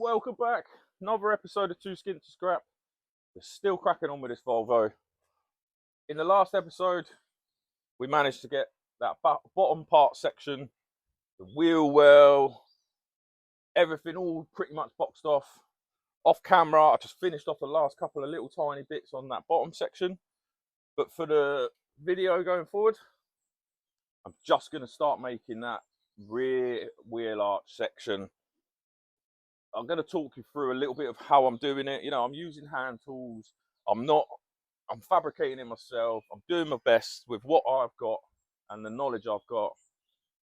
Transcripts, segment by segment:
Welcome back. Another episode of Too Skint to Scrap. We're still cracking on with this Volvo. In the last episode, we managed to get that bottom part section, the wheel well, everything all pretty much boxed off. Off camera, I just finished off the last couple of little tiny bits on that bottom section. But for the video going forward, I'm just going to start making that rear wheel arch section. I'm going to talk you through a little bit of how I'm doing it. You know, I'm using hand tools. I'm fabricating it myself. I'm doing my best with what I've got and the knowledge I've got.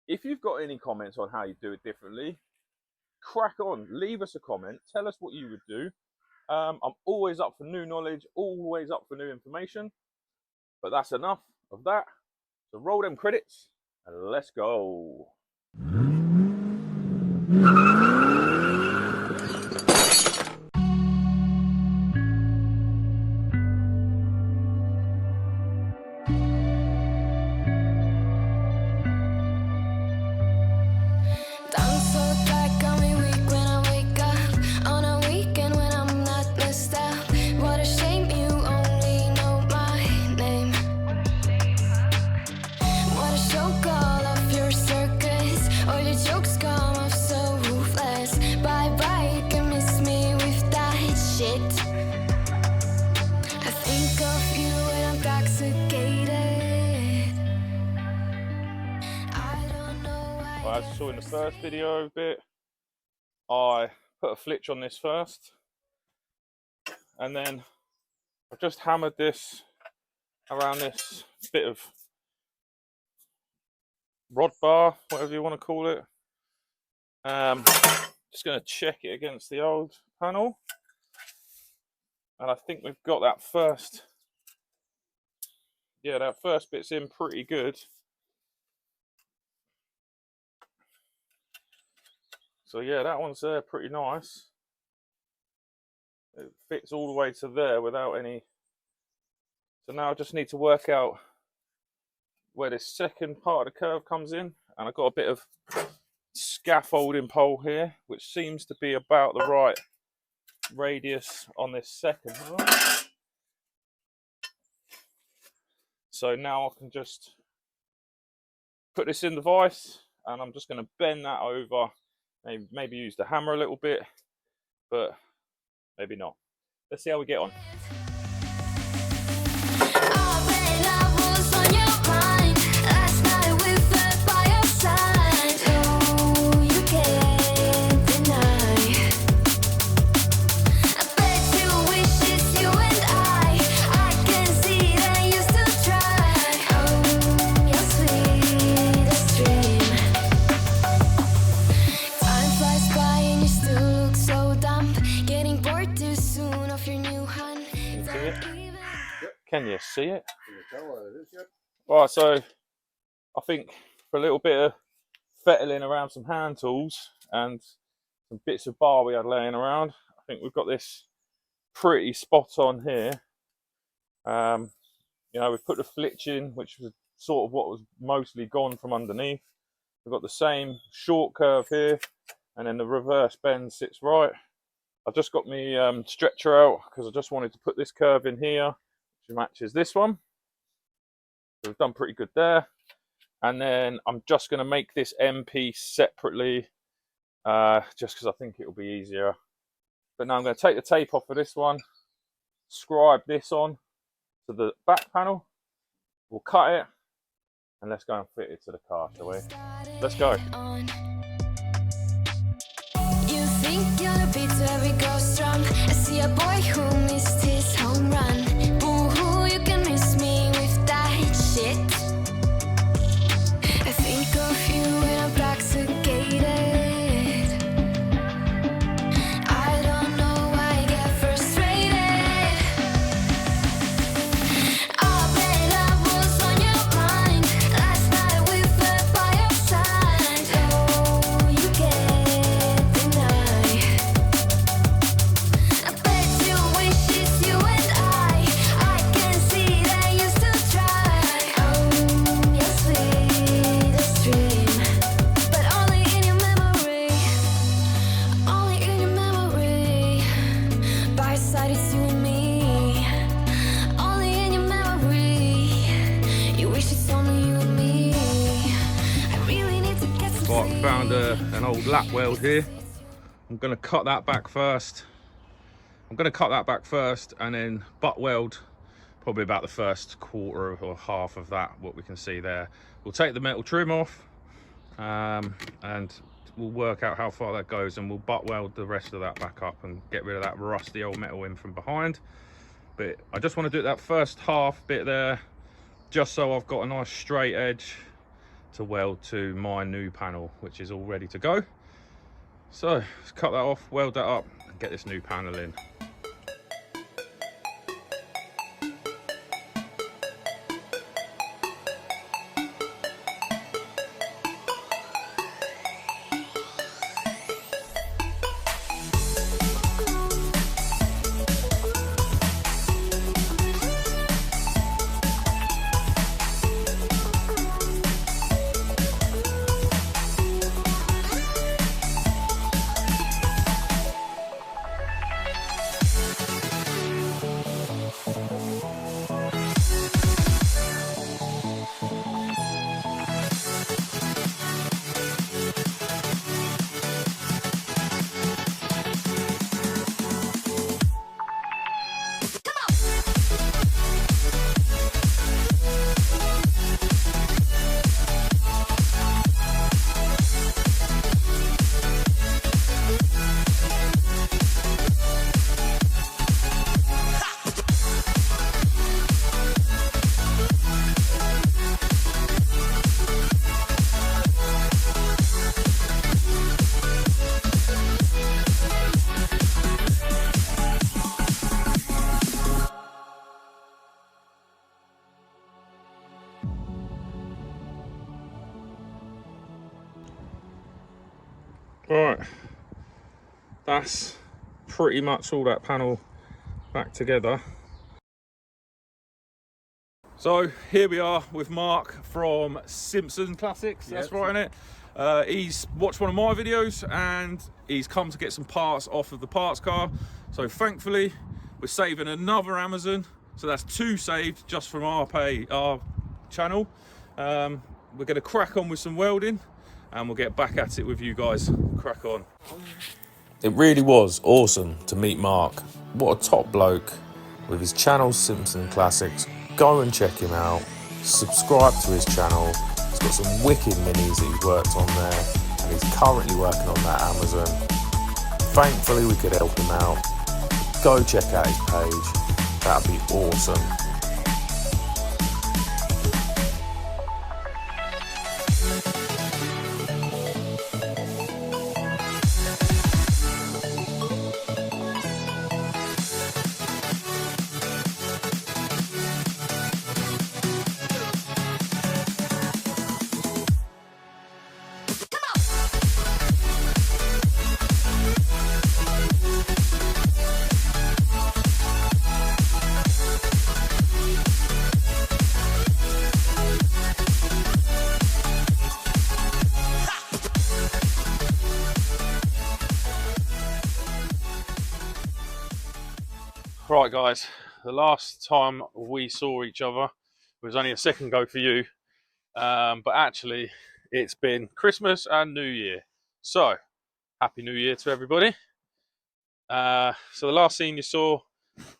If you've got any comments on how you do it differently, crack on. Leave us a comment. Tell us what you would do. I'm always up for new knowledge, always up for new information. But that's enough of that. So roll them credits and let's go. As you saw in the first video bit, I put a flitch on this first, and then I've just hammered this around this bit of rod bar, whatever you want to call it. Just going to check it against the old panel, and I think we've got that first. Yeah, that first bit's in pretty good. So yeah, that one's there pretty nice. It fits all the way to there without any. So now I just need to work out where this second part of the curve comes in. And I've got a bit of scaffolding pole here, which seems to be about the right radius on this second one. So now I can just put this in the vise, and I'm just going to bend that over. Maybe use the hammer a little bit, but maybe not. Let's see how we get on. Can you see it? Can you tell what it is yet? Right, so I think for a little bit of fettling around some hand tools and some bits of bar we had laying around, I think we've got this pretty spot on here. You know, we've put the flitch in, which was sort of what was mostly gone from underneath. We've got the same short curve here, and then the reverse bend sits right. I've just got my stretcher out because I just wanted to put this curve in here, which matches this one. So we've done pretty good there. And then I'm just going to make this M piece separately, just because I think it will be easier. But now I'm going to take the tape off of this one, scribe this on to the back panel. We'll cut it, and let's go and fit it to the car, shall we? Let's go. You think you're a beat to every ghost drum. I see a boy who missed his home run. Boo-hoo, you can miss me with that shit. I think of you when I'm intoxicated. I don't know why I get frustrated. I bet I was on your mind last night we fell by your side. Oh, old lap weld here. I'm going to cut that back first. And then butt weld probably about the first quarter or half of that, what we can see there. We'll take the metal trim off and we'll work out how far that goes, and we'll butt weld the rest of that back up and get rid of that rusty old metal in from behind. But I just want to do that first half bit there just so I've got a nice straight edge to weld to my new panel, which is all ready to go. So let's cut that off, weld that up and get this new panel in. Right, that's pretty much all that panel back together. So here we are with Marc from Simpson CLassics. That's right, innit? He's watched one of my videos and he's come to get some parts off of the parts car. So thankfully we're saving another Amazon. So that's 2 saved just from our channel. We're going to crack on with some welding and we'll get back at it with you guys. Crack on. It really was awesome to meet Marc. What a top bloke with his channel Simpson CLassics. Go and check him out. Subscribe to his channel. He's got some wicked minis that he's worked on there, and he's currently working on that Amazon. Thankfully we could help him out. Go check out his page. That'd be awesome. Right guys, the last time we saw each other was only a second ago for you, but actually it's been Christmas and New Year. So Happy New Year to everybody. So the last scene you saw,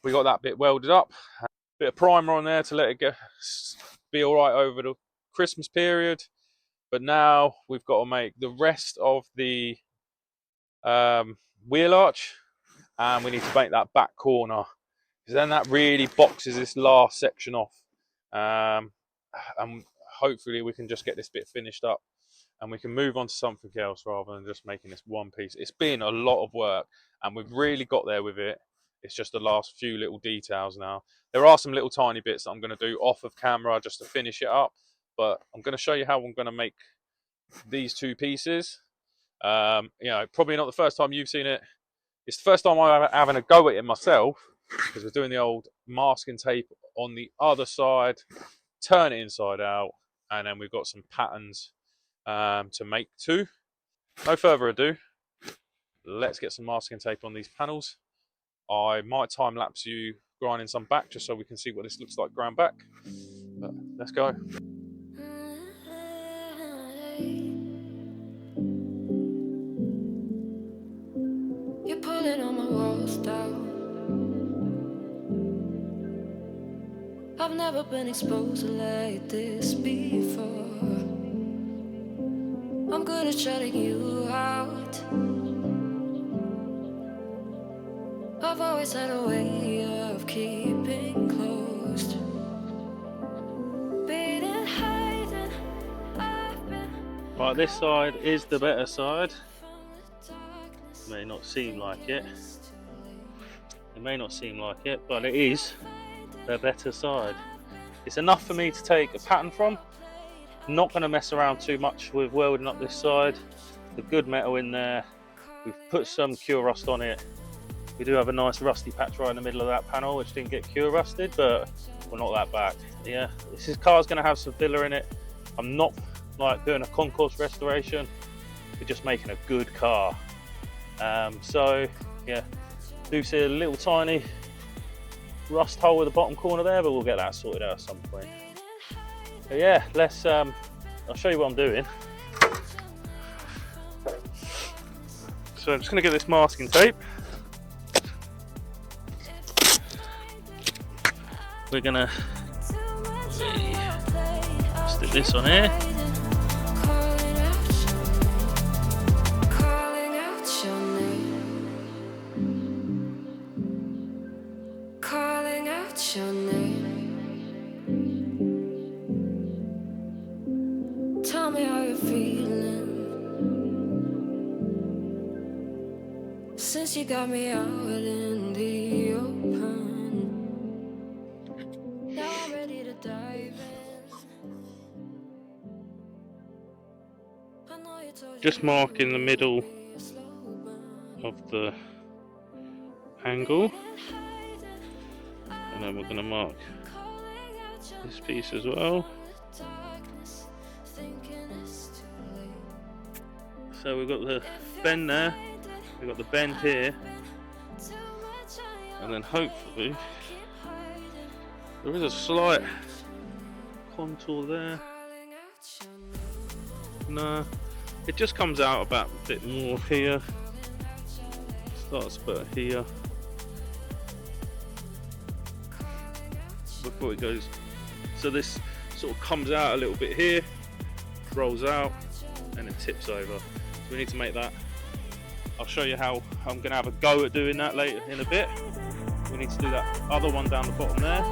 we got that bit welded up, a bit of primer on there to let it be all right over the Christmas period. But now we've got to make the rest of the wheel arch, and we need to make that back corner, because then that really boxes this last section off, and hopefully we can just get this bit finished up and we can move on to something else rather than just making this one piece. It's been a lot of work and we've really got there with it. It's just the last few little details now. There are some little tiny bits that I'm going to do off of camera just to finish it up, but I'm going to show you how I'm going to make these 2 pieces. You know, probably not the first time you've seen it. It's the first time I'm having a go at it myself, because we're doing the old masking tape on the other side, turn it inside out, and then we've got some patterns to make too. No further ado, let's get some masking tape on these panels. I might time lapse you grinding some back just so we can see what this looks like ground back, but let's go. You're pulling on my walls down. I've never been exposed like this before. I'm good at shutting you out. I've always had a way of keeping closed. Beating, hiding, I've been. Right, this side is the better side. May not seem like it. It may not seem like it, but it is the better side. It's enough for me to take a pattern from. I'm not going to mess around too much with welding up this side. The good metal in there. We've put some cure rust on it. We do have a nice rusty patch right in the middle of that panel, which didn't get cure rusted, but we'll knock that back. Yeah, this car's going to have some filler in it. I'm not like doing a concourse restoration. We're just making a good car. So yeah, do see a little tiny rust hole with the bottom corner there, but we'll get that sorted out at some point. But yeah, let's I'll show you what I'm doing. So I'm just going to get this masking tape. We're going to stick this on here. Tell me how you're feeling since you got me out in the open. Now I'm ready to dive in. Just marking the middle of the angle, and then we're going to mark this piece as well. So we've got the bend there, we've got the bend here, and then hopefully there is a slight contour there. No, it just comes out about a bit more here, starts about here before it goes. So this sort of comes out a little bit here, rolls out, and it tips over. So we need to make that. I'll show you how I'm going to have a go at doing that later in a bit. We need to do that other one down the bottom there.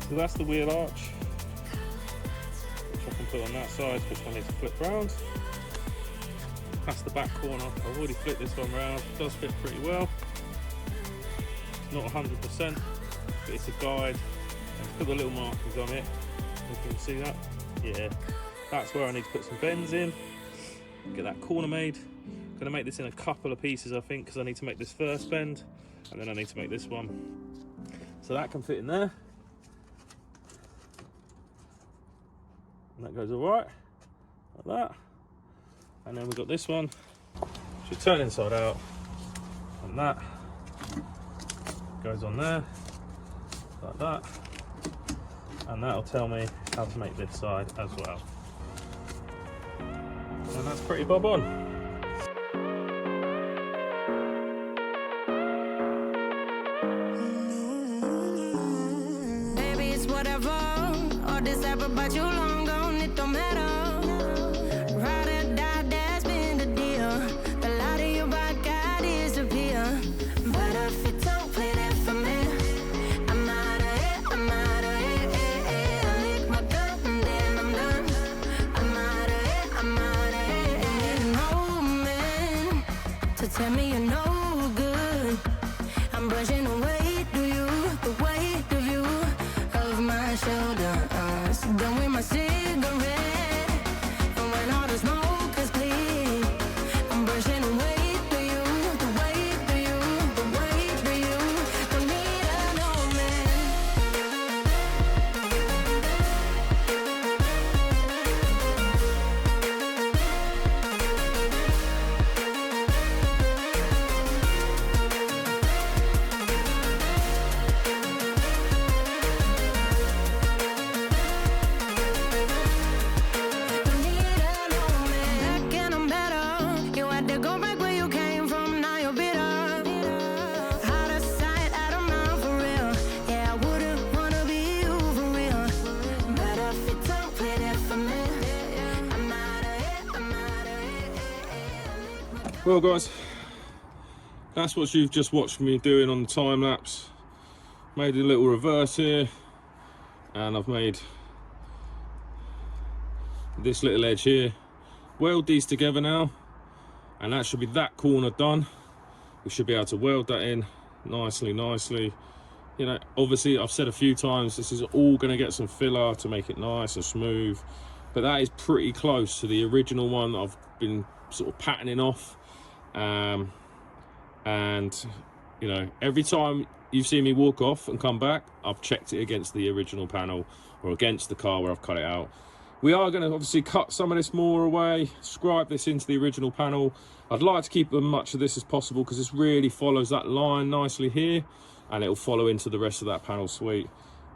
So that's the wheel arch, which I can put on that side, which I need to flip round. That's the back corner. I've already flipped this one round. It does fit pretty well. It's not 100%, but it's a guide. And put the little markings on it. If you can see that, yeah, that's where I need to put some bends in. Get that corner made. I'm going to make this in a couple of pieces, I think, because I need to make this first bend, and then I need to make this one. So that can fit in there. And that goes all right, like that. And then we've got this one, should turn inside out, and that goes on there, like that. And that'll tell me how to make this side as well. And that's pretty bob on. Baby, it's whatever. All this ever about you long gone, it don't matter. Ride or die, that's been the deal. The light of your body got disappear. But if it don't play that for me, I'm out of it, I'm out of it. I lick my gun and then I'm done. I'm out of it, I'm out of it. And no man to tell me you're no good. I'm brushing away, do you? The weight of you, of my shoulders. Done with my cigarette, and when all the smoke is clear, I'm brushing away to you, the weight to you, the weight to you. Don't need a no man. Well guys, that's what you've just watched me doing on the time lapse. Made a little reverse here, and I've made this little edge here. Weld these together now, and that should be that corner done. We should be able to weld that in nicely. You know, obviously I've said a few times, this is all going to get some filler to make it nice and smooth, but that is pretty close to the original one that I've been sort of patterning off. And you know, every time you've seen me walk off and come back, I've checked it against the original panel or against the car where I've cut it out. We are going to obviously cut some of this more away, scribe this into the original panel. I'd like to keep as much of this as possible because this really follows that line nicely here, and it'll follow into the rest of that panel suite.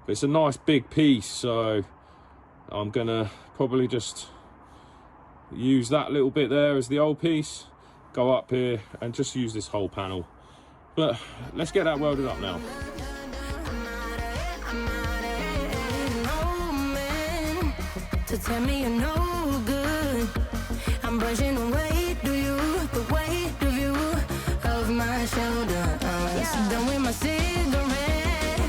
But it's a nice big piece, so I'm gonna probably just use that little bit there as the old piece, go up here and just use this whole panel. But let's get that welded up now. To tell me you're no good, I'm brushing away the weight of you of my shoulder. Done with my cigarette,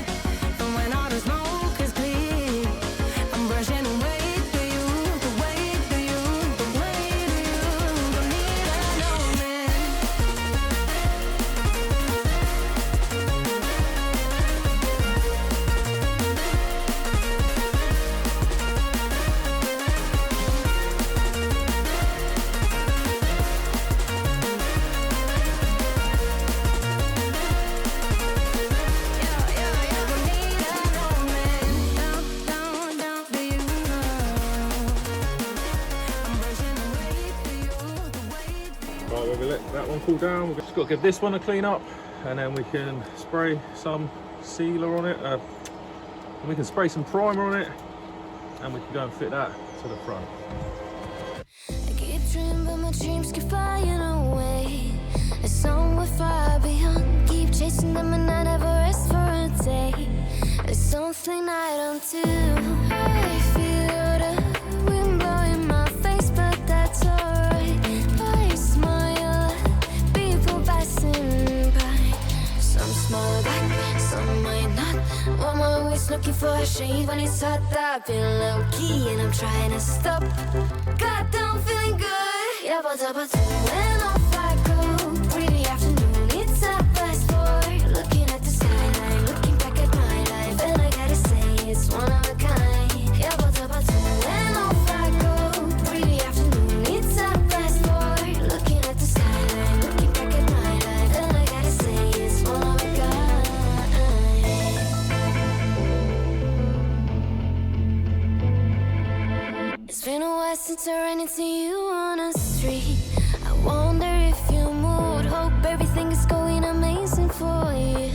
and when all the smoke is clear, I'm brushing away the weight of you. Don't need another man. Right, we'll let that one cool down. We've just got to give this one a clean up, and then we can spray some sealer on it. We can spray some primer on it, and we can go and fit that to the front. I keep dreaming, but my dreams keep flying away. It's somewhere far beyond. Keep chasing them and I never rest for a day. There's something I don't do. I feel the wind blowing my face, but that's alright. I smile at people passing by. Some smile back, some might not. I'm always looking for a shade when it's hot. I've been low key and I'm trying to stop. Goddamn, feeling good. Yeah, but when off I go. Really afternoon, it's a fast forward. Looking at the skyline, looking back at my life, and I gotta say it's one of a kind. Yeah, but when off I go. Really afternoon, it's a fast forward. Looking at the skyline, looking back at my life, and I gotta say it's one of a kind. It's been a while since I ran into you on a street. I wonder if you moved. Hope everything is going amazing for you,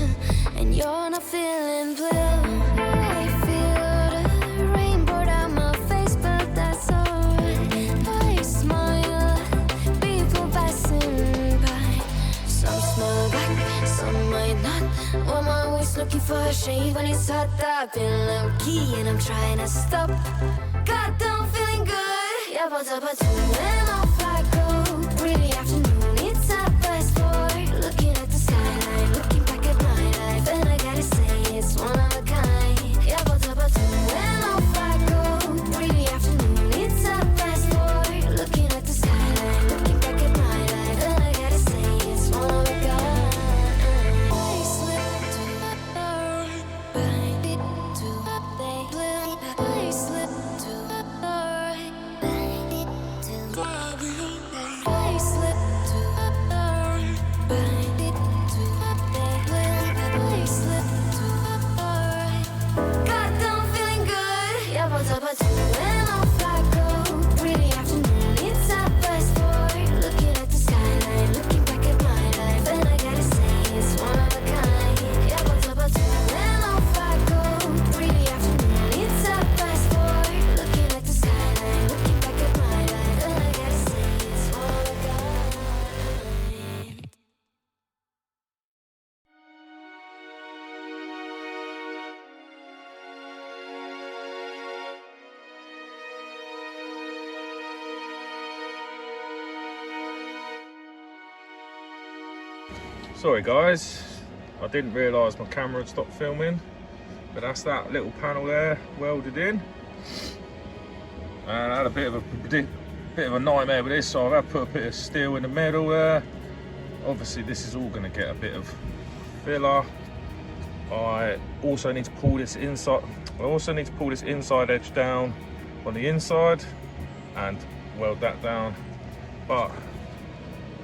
and you're not feeling blue. I feel the rain pour down my face, but that's alright. I smile at people passing by. Some smile back, some might not. I'm always looking for a shade when it's hot. I've been low key and I'm trying to stop. Goddamn, feeling good. Yeah, but when off I go. Really afternoon, it's a fast forward. Looking at the skyline, looking back at my life, and I gotta say it's one of a kind. Yeah, but when off I go. Really afternoon, it's a fast forward. Looking at the skyline, looking back at my life, and I gotta say it's one of a kind. I slip to the right, to the left. I slip to the right, to the Sorry guys, I didn't realise my camera had stopped filming, but that's that little panel there welded in. And I had a bit of a nightmare with this, so I've had to put a bit of steel in the middle there. Obviously this is all going to get a bit of filler. I also need to pull this inside. Edge down on the inside and weld that down, but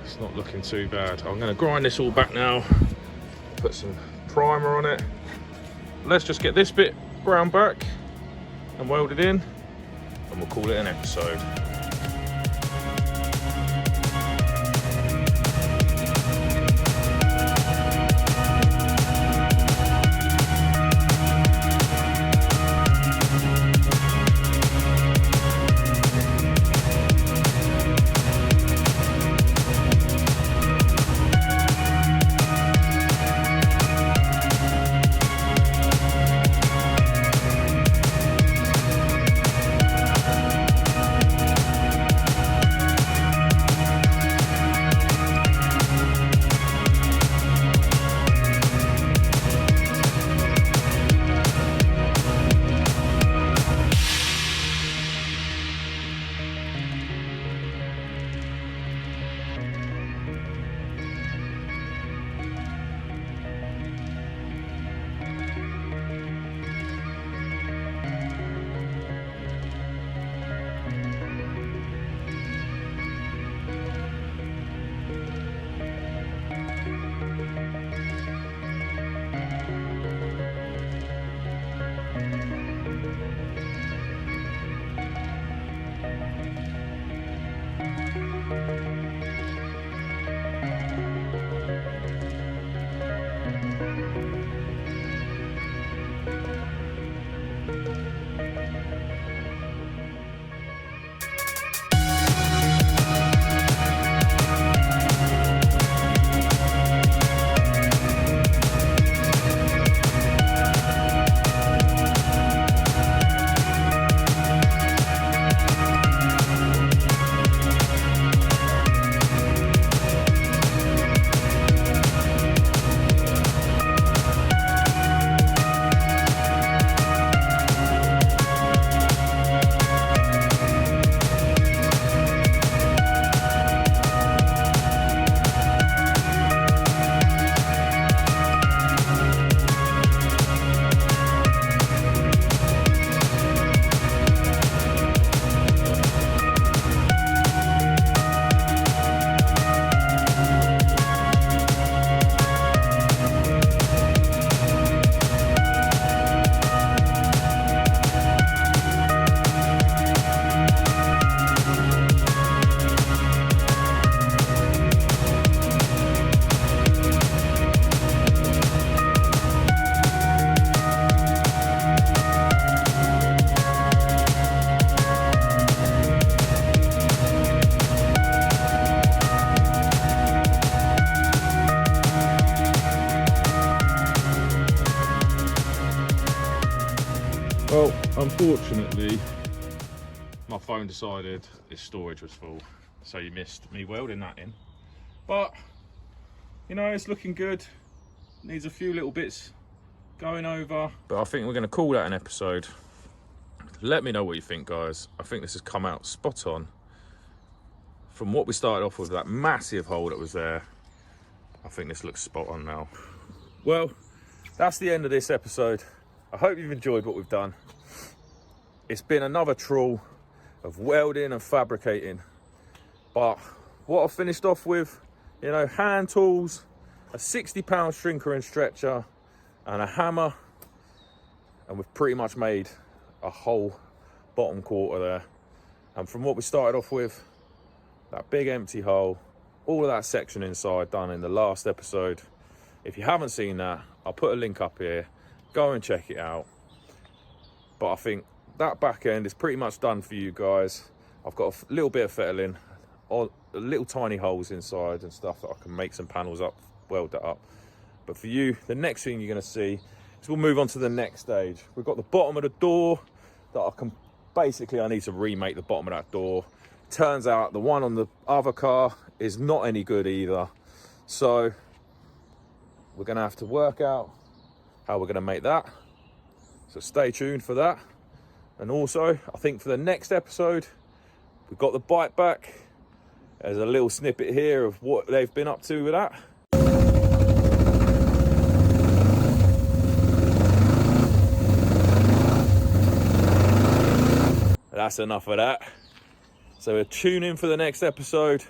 it's not looking too bad. I'm going to grind this all back now, put some primer on it. Let's just get this bit ground back and welded in, and we'll call it an episode. Well, unfortunately, my phone decided its storage was full, so you missed me welding that in. But, you know, it's looking good. Needs a few little bits going over. But I think we're going to call that an episode. Let me know what you think, guys. I think this has come out spot on. From what we started off with, that massive hole that was there, I think this looks spot on now. Well, that's the end of this episode. I hope you've enjoyed what we've done. It's been another trawl of welding and fabricating. But what I finished off with, you know, hand tools, a 60-pound shrinker and stretcher, and a hammer. And we've pretty much made a whole bottom quarter there. And from what we started off with, that big empty hole, all of that section inside done in the last episode. If you haven't seen that, I'll put a link up here. Go and check it out. But I think that back end is pretty much done for you guys. I've got a little bit of fettling, little tiny holes inside and stuff that I can make some panels up, weld that up. But for you, the next thing you're going to see is we'll move on to the next stage. We've got the bottom of the door that I need to remake the bottom of that door. Turns out the one on the other car is not any good either. So we're going to have to work out how we're going to make that. So stay tuned for that. And also, I think for the next episode, we've got the bike back. There's a little snippet here of what they've been up to with that. That's enough of that. So tune in for the next episode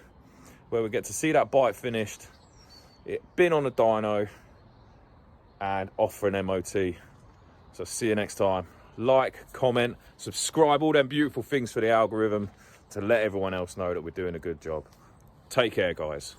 where we get to see that bike finished, it been on a dyno and off for an MOT. So see you next time. Like, comment, subscribe, all them beautiful things for the algorithm to let everyone else know that we're doing a good job. Take care, guys.